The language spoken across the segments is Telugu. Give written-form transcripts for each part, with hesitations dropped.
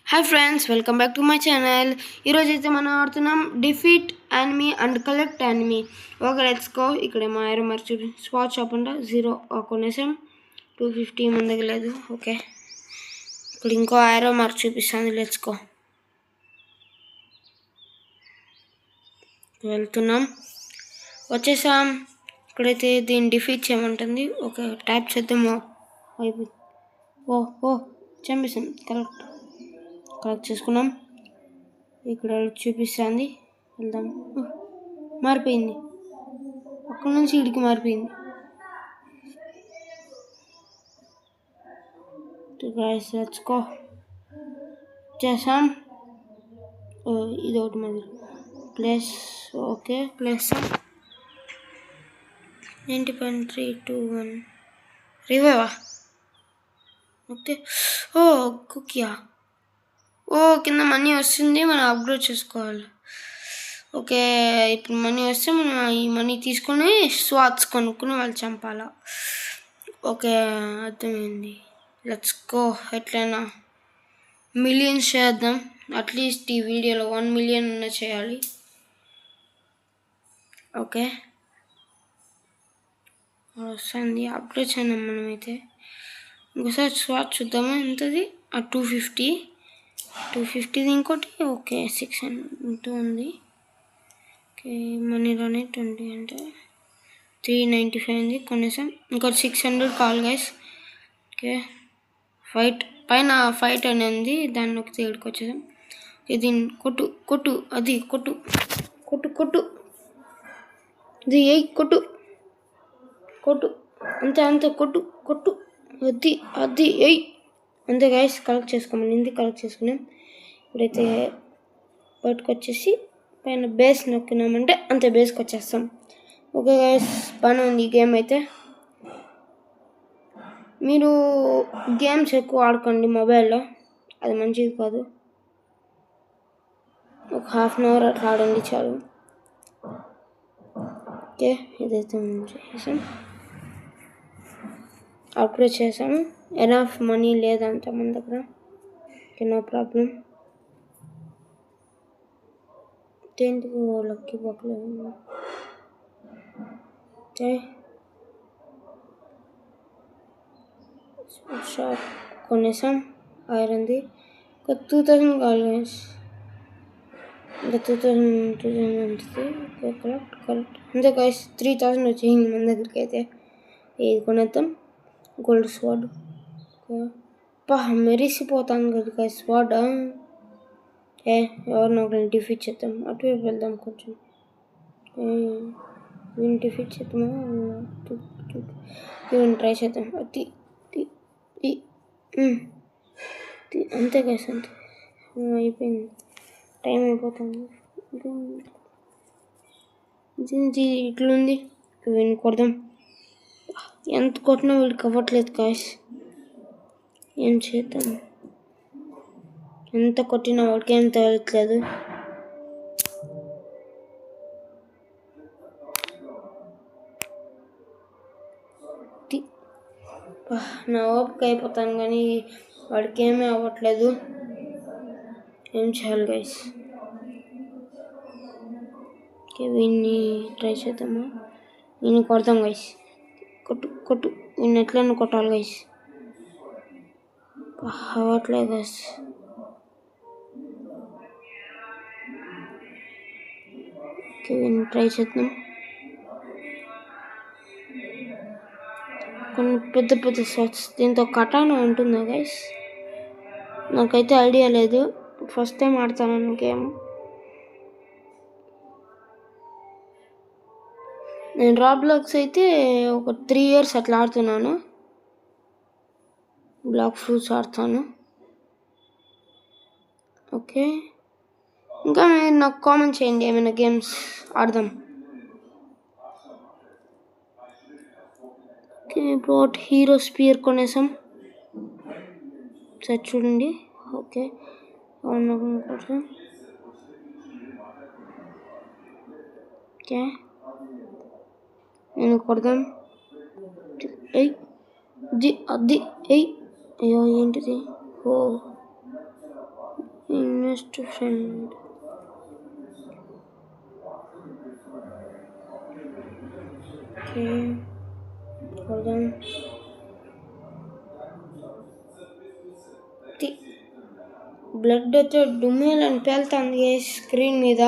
Hi friends, welcome back to my channel. ఈరోజు అయితే మనం ఆడుతున్నాం defeat enemy and collect enemy. Okay, let's go. ఇక్కడేమో ఐరో మార్క్ స్పాట్ షాప్ అంట 0 కొనేసాం. 250 ముందుకు లేదు. ఓకే, ఇక్కడ ఇంకో ఐరో మార్క్ చూపిస్తాను. Let's go. వెళ్తున్నాం, వచ్చేసాం. ఇక్కడైతే దీన్ని డిఫీట్ చేయమంటుంది. ఓకే, టైప్ చేద్దాము. అయిపోయింది. ఓ చంపేసాం. కలెక్ట్ చేసుకున్నాం. ఇక్కడ చూపిస్తుంది. వెళ్దాం. మారిపోయింది, అక్కడ నుంచి ఇడికి మారిపోయింది. తెచ్చుకో చేసాం. ఇది ఒకటి మరి ప్లేస్. Okay, place 90.321 రివైవా. ఓకే, కుకియా. కింద మనీ వస్తుంది, మనం అప్గ్రేడ్ చేసుకోవాలి. ఓకే, ఇప్పుడు మనీ వస్తే మనం ఈ మనీ తీసుకొని స్వాట్స్ కొనుక్కుని వాళ్ళు చంపాలా. ఓకే, అర్థమైంది. Let's go. ఎట్లయినా మిలియన్స్ చేద్దాం. అట్లీస్ట్ ఈ వీడియోలో 1 మిలియన్ చేయాలి. ఓకే, వస్తుంది. అప్గ్రేడ్ చేద్దాం మనమైతే. ఇంకోసారి స్వాట్ చూద్దామా ఎంతది. 250 ఇంకోటి. ఓకే, 600 ఉంది. ఓకే, మనీలోనే 20 అంటే 395 ఉంది. కొనేసాం. ఇంకోటి 600 కాల్ గైస్. ఓకే, పైన ఫైట్ అని ఉంది, దాన్ని నొక్కితే ఇక్కడికి వచ్చేసాం. దీన్ని కొట్టు అది కొట్టు ఇది కొట్టు అంతే కొట్టు అది అంతే గైస్. కలెక్ట్ చేసుకోమని కలెక్ట్ చేసుకున్నాం. ఇప్పుడైతే బయటకు వచ్చేసి పైన బేస్ నొక్కినామంటే అంతే, బేస్కి వచ్చేస్తాం. ఓకే గైస్, బాగానే ఉంది ఈ గేమ్ అయితే. మీరు గేమ్స్ ఎక్కువ ఆడుకోండి మొబైల్లో, అది మంచిది కాదు. ఒక ½ అవర్ అట్లా ఆడండి చాలు. ఓకే, ఇదైతే చేసాం. అప్గ్రేడ్ చేసాము. ఎనఫ్ మనీ లేదంట మన దగ్గర. Okay, no problem. దేనికి లక్కీ బాక్లేదు. ఓకే, షాప్ కొనేసాం. ఐరన్ది ఒక 2000 కావాలి. ఇంకా 2000 ఉంటుంది. కరెక్ట్ అంతే గైస్. 3000 వచ్చేసింది మన దగ్గరికి అయితే. ఇది కొనేద్దాం. గోల్డ్ స్వాడ్ మెరిసిపోతాను కదా గైస్ స్వాడ్. ఎవరినో ఒకరిని డిఫీట్ చేద్దాం. అటువైపు వెళ్దాం కొంచెం. వీళ్ళని డిఫీట్ చేద్దామా, వీళ్ళని ట్రై చేద్దాం. అది అంతే గైస్, అంతే. అయిపోయింది, టైం అయిపోతుంది. ఇట్లుంది. వీడిని కొడదాం. ఎంత కొట్టినా వీడికి అవ్వట్లేదు గాయస్. ఏం చేద్దాం, ఎంత కొట్టినా వాడికి ఏం తగలట్లేదు. నా ఓపిక అయిపోతాను కానీ వాడికి ఏమీ అవ్వట్లేదు. ఏం చేయాలి గైస్. వీడిని ట్రై చేద్దామా, వీడిని కొడతాం గైస్. కొట్టు వీడిని ఎట్లయినా కొట్టాలి గైస్. అవ్వట్లేదు గైస్. వీడిని ట్రై చేద్దాం. కొన్ని పెద్ద షాట్స్. దీంతో కటానా ఉంటుందా గైస్? నాకైతే ఐడియా లేదు, ఫస్ట్ టైం ఆడతాను గేమ్. నేను రాబ్లాక్స్ అయితే ఒక 3 years అట్లా ఆడుతున్నాను. బ్లాక్ ఫ్రూట్స్ ఆడతాను. ఓకే, ఇంకా మీరు నాకు కామెంట్ చేయండి ఏమైనా గేమ్స్ ఆడదాం. ఓకే, బ్రోట్ హీరో స్పియర్ కొనేసాం. సరే చూడండి. ఓకే, ఓకే నేను కొడదాం. అది అయ్యో ఏంటిది. Invest friend. ఓకే కొడదాం. బ్లడ్ అయితే డుమ్మేలు అని పేలుతుంది స్క్రీన్ మీద.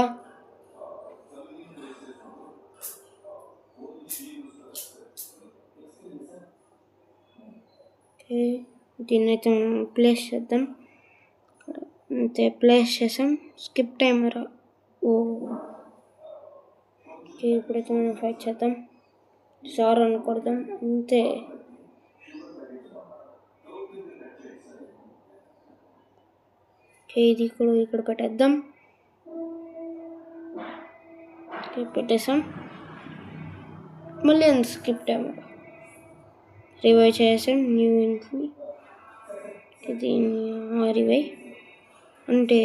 ఓకే దీన్ని అయితే మనం ప్లేస్ చేద్దాం. అంతే ప్లేస్ చేసాం. Skip timer. ఓకే ఇప్పుడైతే మనం ఫైట్ చేద్దాం. సార్ అని కొడదాం అంతే. ఓకే ఇది కూడా ఇక్కడ పెట్టేద్దాం. ఓకే పెట్టేసాం. మళ్ళీ అంత స్కిప్ టైమర్ రివైవ్ చేసాం. New entry. ఇది రివైవ్ అంటే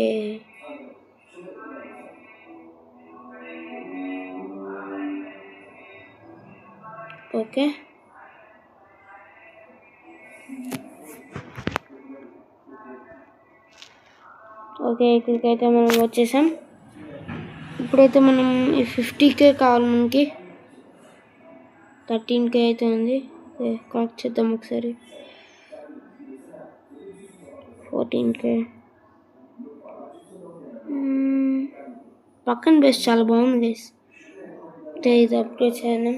ఓకే ఓకే ఇక్కడికైతే మనం వచ్చేసాం. ఇప్పుడైతే మనం ఈ 50K కావాలి మనకి. 13K అయితే ఉంది. కనెక్ట్ చేద్దాం ఒకసారి. 14K. పక్కన బేస్ చాలా బాగుంది గైస్. ఇది అప్గ్రేడ్ చేద్దాం.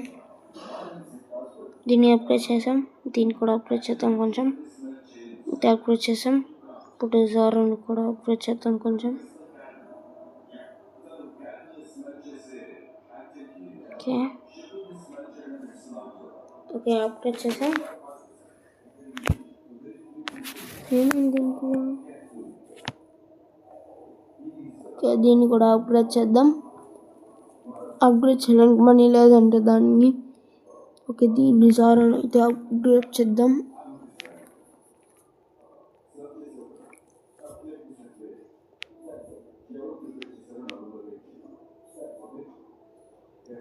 దీన్ని అప్గ్రేడ్ చేసాం. దీన్ని కూడా అప్గ్రేడ్ చేద్దాం కొంచెం. ఇది అప్గ్రేడ్ చేసాం. ఇప్పుడు జారోని కూడా అప్గ్రేడ్ చేద్దాం కొంచెం. ఓకే ఓకే అప్గ్రేడ్ చేసాం. ఏమైంది? ఓకే దీన్ని కూడా అప్గ్రేడ్ చేద్దాం. అప్గ్రేడ్ చేయడానికి మనీ లేదంటే దాన్ని. ఓకే దీన్ని జారోని అయితే అప్గ్రేడ్ చేద్దాం.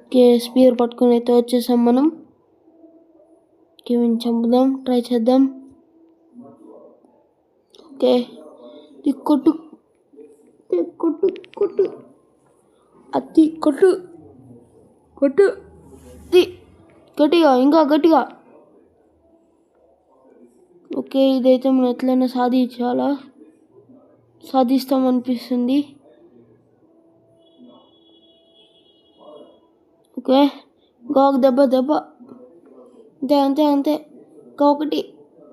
ఓకే స్పీర్ పట్టుకుని అయితే వచ్చేసాం మనం. ఓకే చంపుదాం, ట్రై చేద్దాం. ఓకే కొట్టు కొట్టు కొట్టు అతి కొట్టు కొట్టు గట్టిగా, ఇంకా గట్టిగా. ఓకే ఇదైతే మనం ఎట్లయినా సాధిస్తామనిపిస్తుంది. ఓకే ఇంకా ఒక దెబ్బ అంతే అంతే అంతే. ఇంకా ఒకటి,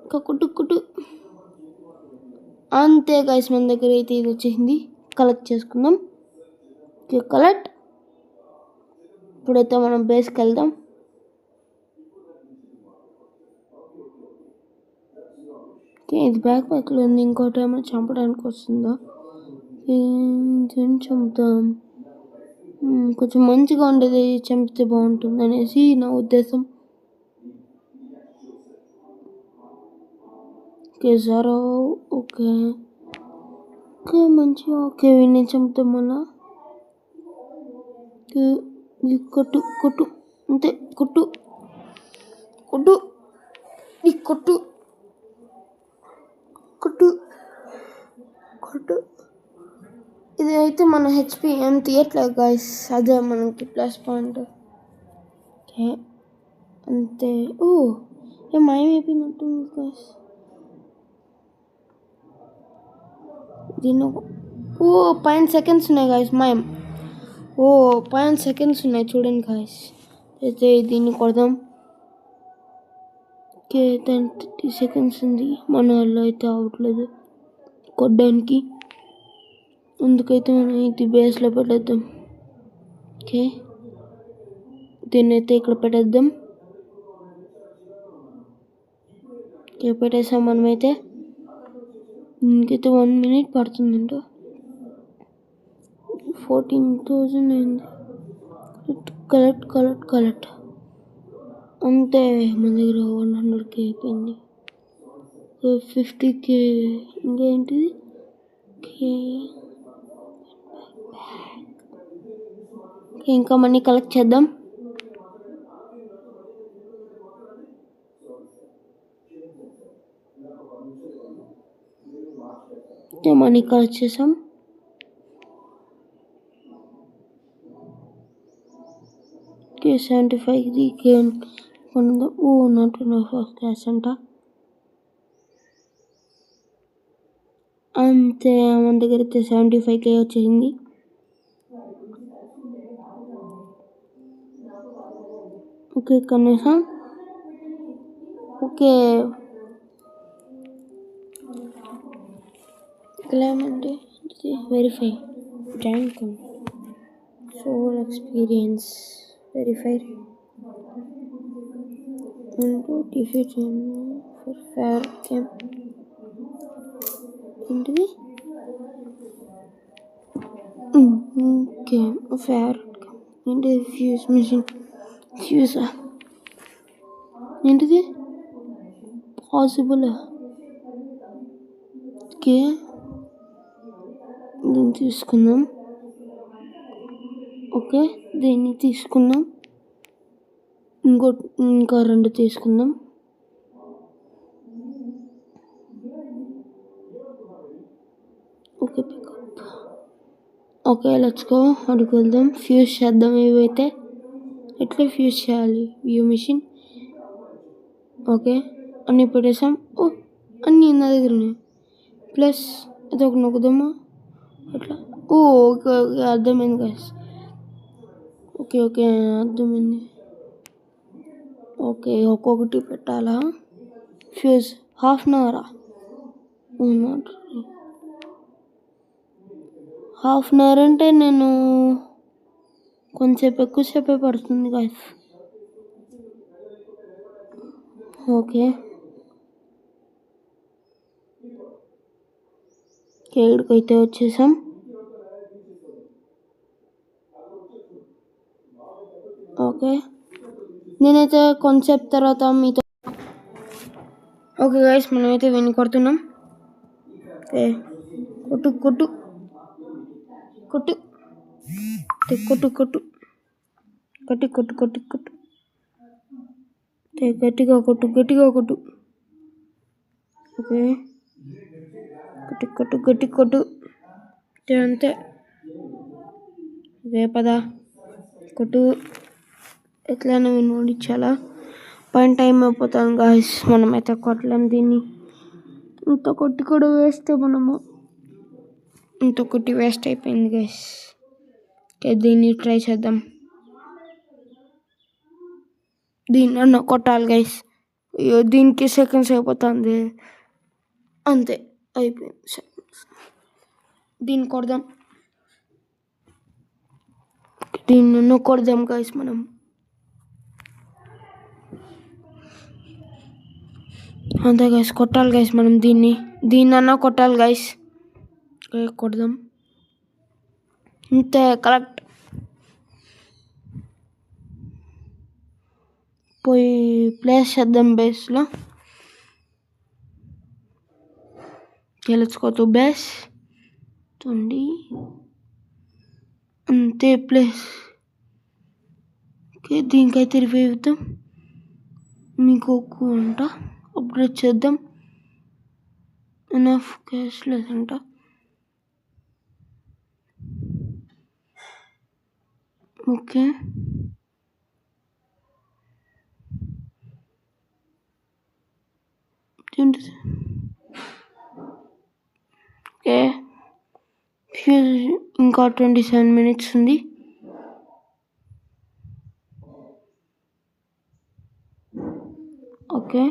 ఇంకా కొట్టు అంతే గైస్. మన దగ్గర అయితే ఇది వచ్చేసింది. కలెక్ట్ చేసుకుందాం. Okay collect. ఇప్పుడైతే మనం బేస్కి వెళ్దాం. ఓకే ఇది బ్యాక్లో ఉంది. ఇంకోటి ఏమైనా చంపడానికి వస్తుందా? చంపుతాం. కొంచెం మంచిగా ఉండేది చంపితే బాగుంటుంది అనేసి నా ఉద్దేశం. ఓకే జారో. ఓకే ఓకే మంచిగా. ఓకే వీడిని చంపుతాం మళ్ళా. కొట్టు అంతే. కొట్టు ఇది అయితే మన హెచ్పి ఏం తీయట్లేదు గాయస్. అదే మనకి ప్లస్ పాయింట్. ఓకే అంతే. మాయమైపోయినట్టుంది గాయస్. దీన్ని పైన సెకండ్స్ ఉన్నాయి గాయస్. మాయం. పైన సెకండ్స్ ఉన్నాయి చూడండి గాయస్. అయితే దీన్ని కొడదాం. ఓకే 30 సెకండ్స్ ఉంది. మన వాళ్ళు అయితే అవ్వట్లేదు కొట్టడానికి. అందుకైతే మనం ఇది బేస్లో పెట్టేద్దాం. ఓకే దీన్ని అయితే ఇక్కడ పెట్టేద్దాం. ఓకే పెట్టేసాం మనమైతే. దీనికైతే 1 minute పడుతుందంట. 14,000 అయింది. కలెక్ట్ అంతే. మన దగ్గర 100K అయిపోయింది. 50K ఇంకా ఏంటిది? ఇంకా మనీ కలెక్ట్ చేద్దాం. మనీ కలెక్ట్ చేసాం. ఓకే 75 గేమ్ కొనుందాం. నాట్ ఫస్ట్ క్లాస్ అంట. అంతే మన దగ్గర అయితే 75K వచ్చేసింది. ఓకే కనీసం ఓకే ఏమంటే వెరిఫై ర్యాంక్ సోల్ experience verify defeat for fair game ఏంటిది గేమ్ ఫేర్ ఏంటిది ఫ్యూజ్ మిషన్ ఫ్యూజా ఏంటిది పాసిబుల్. ఓకే దీన్ని తీసుకుందాం. ఓకే దీన్ని తీసుకుందాం. ఇంకా 2 తీసుకుందాం. Okay pick up. Okay let's go. అడుగు వెళ్దాం. ఫ్యూజ్ చేద్దాం. ఏవైతే ఎట్లా ఫ్యూజ్ చేయాలి వ్యూ మిషన్. ఓకే అన్నీ పెట్టేసాం. అన్నీ నా దగ్గర ఉన్నాయి. ప్లస్ అదొక నొక్కుదామా అట్లా. ఓకే ఓకే అర్థమైంది గైస్. ఓకే ఓకే అర్థమైంది. ఓకే ఒక్కొక్కటి పెట్టాలా. ఫ్యూజ్ ½ అవరా. ½ అవర్ అంటే నేను కొంచెంసేపు ఎక్కువసేపే పడుతుంది గైస్. ఓకే ఇక్కడికైతే వచ్చేసాం. ఓకే నేనైతే కొంచెంసేపు తర్వాత మీతో ఓకే గైస్ మనమైతే విని కొడుతున్నాం. ఓకే కొట్టు కొట్టు కొట్టు కొట్టు కొట్టు కొట్టు కొట్టు కొట్టు కొట్టు గట్టిగా కొట్టు గట్టిగా కొట్టు. ఓకే కొట్టు కొట్టు గట్టి కొట్టు అంతే. పదా కొట్టు. ఎట్లయినా వినోడించాలా. పైన టైం అయిపోతాం గాయస్. మనమైతే కొట్టలేం దీన్ని. ఇంత కొట్టి కూడా వేస్ట్. ఇంత కొట్టి వేస్ట్ అయిపోయింది గాయస్. దీన్ని ట్రై చేద్దాం. దీన్ని అన్న కొట్టాలి గైస్. దీనికి సెకండ్స్ అయిపోతుంది. అంతే అయిపోయింది సెకండ్స్. దీన్ని కొడదాం. దీన్ని కొడదాం గైస్ మనం. అంతే గైస్ కొట్టాలి గైస్ మనం దీన్నన్నా కొట్టాలి గైస్. కొడదాం అంతే కరెక్ట్. పోయి ప్లేస్ చేద్దాం బేస్లో. తెలుసుకోవచ్చు బేస్ చూడండి అంతే ప్లేస్. ఓకే దీనికైతే రివైవ్ ఇద్దాం. మీకు అంట అప్గ్రేడ్ చేద్దాం. ఎనఫ్ క్యాష్ లేదంట. ఓకే ఓకే ఫ్యూజ్ ఇంకా 27 minutes ఉంది. ఓకే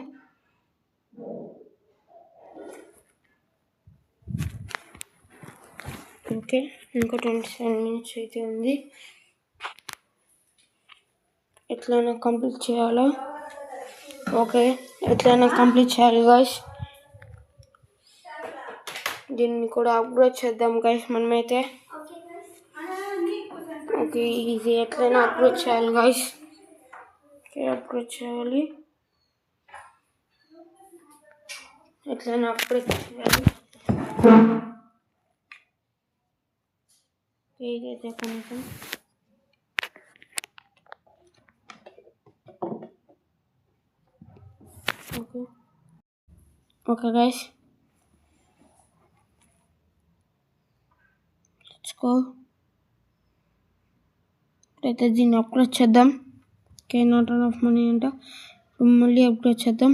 ఓకే ఇంకా 27 minutes అయితే ఉంది. ఎట్లయినా కంప్లీట్ చేయాలా. ఓకే ఎట్లయినా కంప్లీట్ చేయాలి గైస్. దీన్ని కూడా అప్గ్రేడ్ చేద్దాం గైస్ మనమైతే. ఓకే ఇది ఎట్లయినా అప్గ్రేడ్ చేయాలి గైస్. ఓకే అప్గ్రేడ్ చేయాలి. ఎట్లయినా అప్గ్రేడ్ చేయాలి. ఇదైతే కనీసం ఓకే ఓకే గైస్ గో. అయితే దీన్ని అప్గ్రేడ్ చేద్దాం. ఓకే, నాట్ ఆఫ్ మనీ అంట. మళ్ళీ అప్గ్రేడ్ చేద్దాం.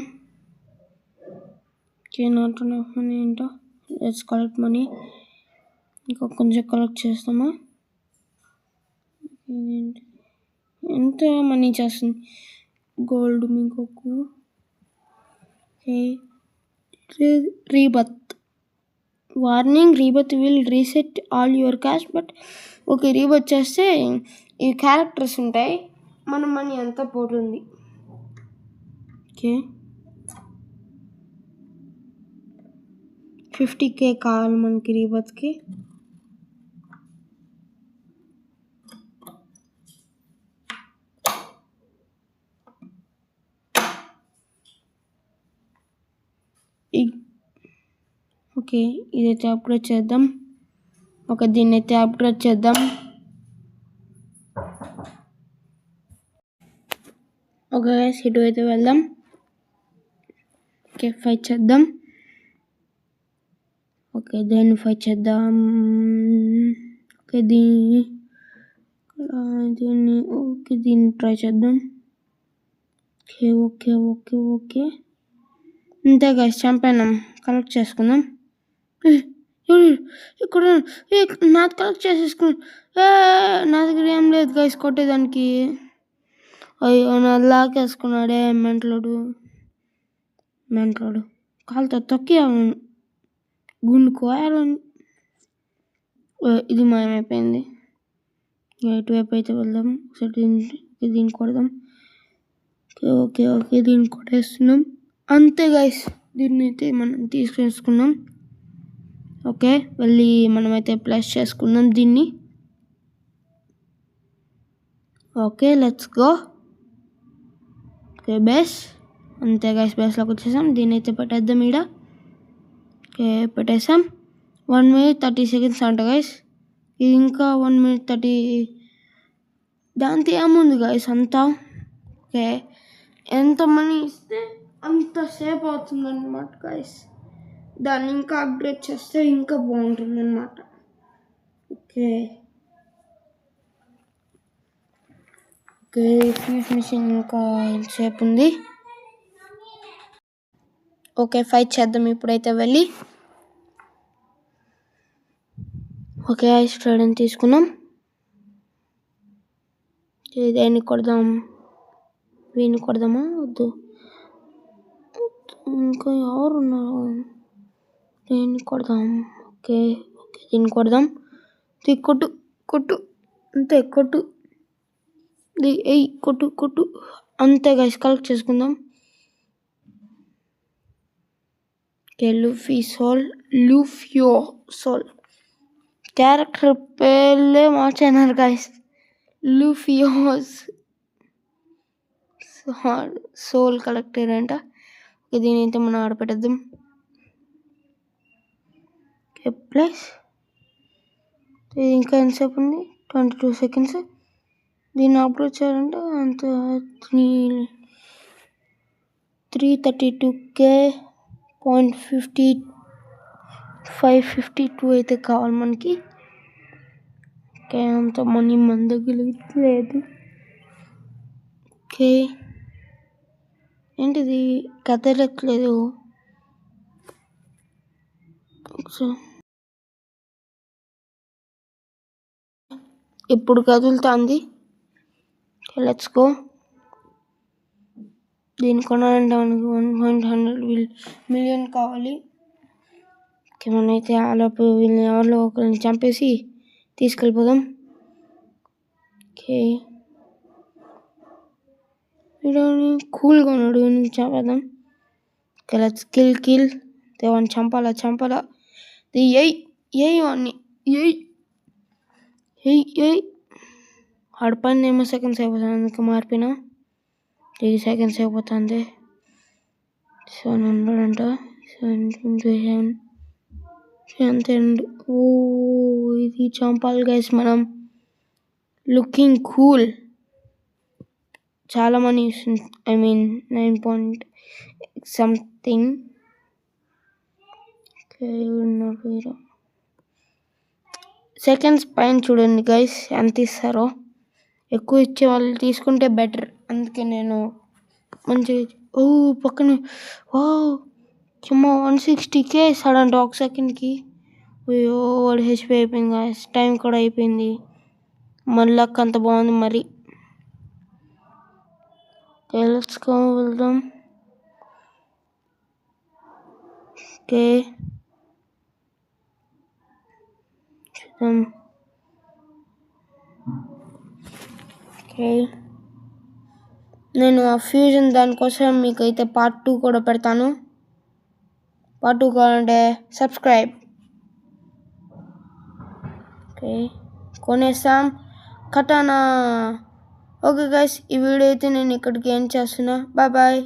ఓకే, నాట్ ఆఫ్ మనీ అంట. Let's collect money. ఇంకా కొంచెం కలెక్ట్ చేస్తామా? ఎంత మనీ చేస్తుంది? గోల్డ్ మీకు rebirth warning, rebirth will reset all your cash. But okay, rebirth చేస్తే ఈ క్యారెక్టర్స్ ఉంటాయి, మన మనీ అంతా పోతుంది. ఓకే, 50K కావాలి మనకి రీబత్కి. ఓకే, ఇదైతే అప్గ్రేడ్ చేద్దాం. ఓకే, దీన్ని అయితే అప్గ్రేడ్ చేద్దాం. ఓకే, ఇటు అయితే వెళ్దాం. ఓకే, ఫైట్ చేద్దాం. ఓకే, దేన్ని ఫైట్ చేద్దాం? ఓకే, దీన్ని ఓకే, దీన్ని ట్రై చేద్దాం. ఓకే ఓకే ఓకే ఓకే ఇంతే గైస్, చంపాను. కలెక్ట్ చేసుకుందాం. ఇక్కడ నాది కలెక్ట్ చేసేసుకున్నాను. నా దగ్గర ఏం లేదు గైస్ కొట్టేదానికి. అయ్యో, నాది లాకేసుకున్నాడే మెంటలోడు. కాలుతో తొక్కి గుండు కోయాలని. ఇది మాయమైపోయింది. ఎటువైపు అయితే వెళ్దాం. ఒకసారి దీన్ని కొడదాం. ఓకే ఓకే దీన్ని కొట్టేస్తున్నాం. అంతే గైస్, దీన్ని అయితే మనం తీసుకున్నాం. ఓకే, వెళ్ళి మనమైతే ప్లస్ చేసుకుందాం దీన్ని. Okay, let's go. Okay, base. అంతే గైస్, బేస్లోకి వచ్చేసాం. దీన్ని అయితే పెట్టేద్దాం ఈడ. ఓకే, పెట్టేసాం. 1 minute 30 seconds అంట గైస్. ఇది ఇంకా 1 minute 30. దాంతో ఏముంది గైస్ అంతా. ఓకే, ఎంత మనీ ఇస్తే అంతసేపు అవుతుందన్నమాట గైస్. దాన్ని ఇంకా అప్గ్రేడ్ చేస్తే ఇంకా బాగుంటుంది అన్నమాట. ఓకే ఓకే ఫ్యూజ్ మిషన్ ఇంకా ఎంతసేపు ఉంది? ఓకే, ఫైట్ చేద్దాం ఇప్పుడైతే వెళ్ళి. ఓకే, ఐస్ ట్రైడెంట్ తీసుకున్నాం. దేన్ని కొడదాం? వీడిని కొడదామా? వద్దు, ఇంకా ఎవరు ఉన్నారు? దేన్ని కొడదాం? ఓకే ఓకే దీన్ని కొడదాం. కొట్టు కొట్టు, అంతే కొట్టు. కొట్టు కొట్టు, అంతే గైస్, కలెక్ట్ చేసుకుందాం. ఓకే, లూఫియో సోల్ క్యారెక్టర్ పేర్లే మార్చేనారు గైస్. లూఫియోస్ సోల్ కలెక్టర్ అంట. దీని అయితే మనం ఆడపెట్టేద్దాం. ఓకే, ప్లస్ ఇది ఇంకా ఎంతసేపు ఉంది? 22 seconds. దీన్ని అప్లోడ్ చేయాలంటే అంత 332K.552 అయితే కావాలి మనకి. ఓకే, అంత మనీ మన దగ్గర లేదు. ఓకే, ఏంటిది కదలట్లేదు? ఇప్పుడు కదులుతుంది. Let's go. దీన్ని కొనాలంటే మనకి 1.100 million కావాలి. ఓకే, మనమైతే ఆలోపు వీళ్ళని ఎవరిలో ఒకరిని చంపేసి తీసుకెళ్ళిపోదాం. ఓకే, వీడియోని కూల్గా ఉన్నాడు, చంపేద్దాం. Okay, let's kill. దేవాన్ని చంపాలా. వాడిని ఆడపైన ఏమో సెకండ్స్ అయిపోతుంది, అందుకే మార్పిన. 3 seconds అయిపోతుంది. 700 అంట. 727 అంతే. ఇది చంపాలి గైస్ మనం. Looking cool. చాలా మనీ ఇస్తుంది. 9 point something. సెకండ్స్ పైన చూడండి గైస్ ఎంత ఇస్తారో. ఎక్కువ ఇచ్చే వాళ్ళు తీసుకుంటే బెటర్. అందుకే నేను మంచిగా పక్కన చుమ్మా 160k ఇస్తాడంట ఒక సెకండ్కి. అయ్యో వాడు హెచ్పి అయిపోయింది గాయస్. టైం కూడా అయిపోయింది. మళ్ళీ లక్ అంత బాగుంది మరి. లెట్స్ గో వెళ్దాం. ఓకే చూద్దాం. ఓకే నేను ఆ ఫ్యూజన్ దానికోసం మీకు అయితే పార్ట్ 2 కూడా పెడతాను. పార్ట్ 2 కావాలంటే సబ్స్క్రైబ్. ఓకే కొనేసాం కటానా. ఓకే గైస్ ఈ వీడియో అయితే నేను ఇక్కడికి ఎండ్ చేస్తున్నా. Bye bye.